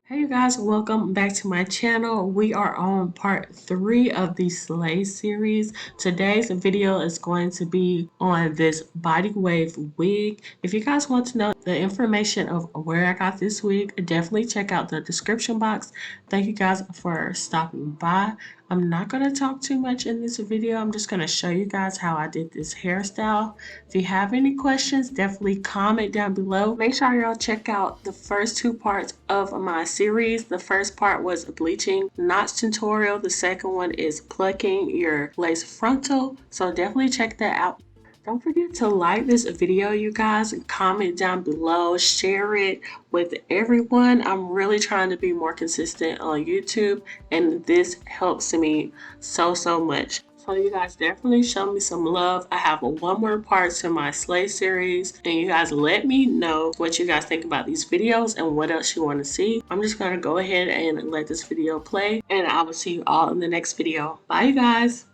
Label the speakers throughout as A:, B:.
A: Hey you guys, welcome back to my channel. We are on part 3 of the Slay series. Today's video is going to be on this body wave wig. If you guys want to know the information of where I got this wig, definitely check out the description box. Thank you guys for stopping by. I'm not going to talk too much in this video. I'm just going to show you guys how I did this hairstyle. If you have any questions, definitely comment down below. Make sure y'all check out the first 2 parts of my series. The first part was bleaching knots tutorial. The second one is plucking your lace frontal. So definitely check that out. Don't forget to like this video, you guys, and comment down below, share it with everyone. I'm really trying to be more consistent on YouTube, and this helps me so much. So you guys definitely show me some love. I have one more part to my Slay series, and you guys let me know what you guys think about these videos and what else you want to see. I'm just going to go ahead and let this video play, and I will see you all in the next video. Bye, you guys.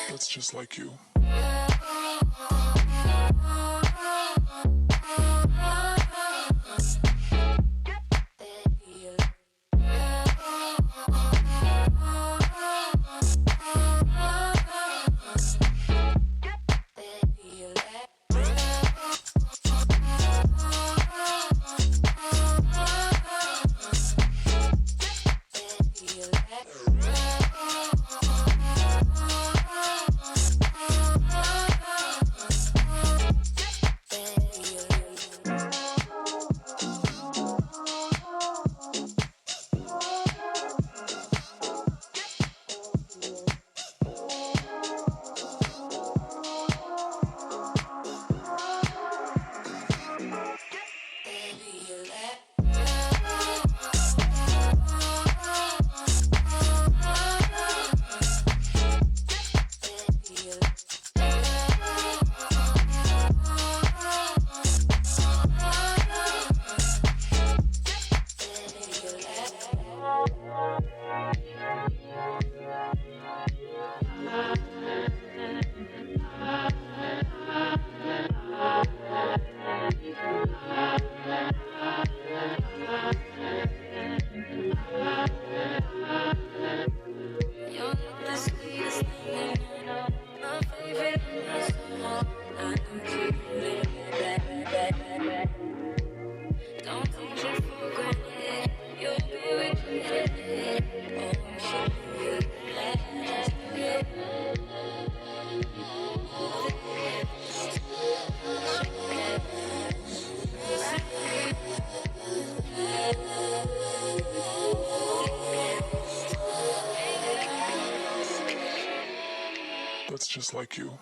B: That's just like you. That's just like you.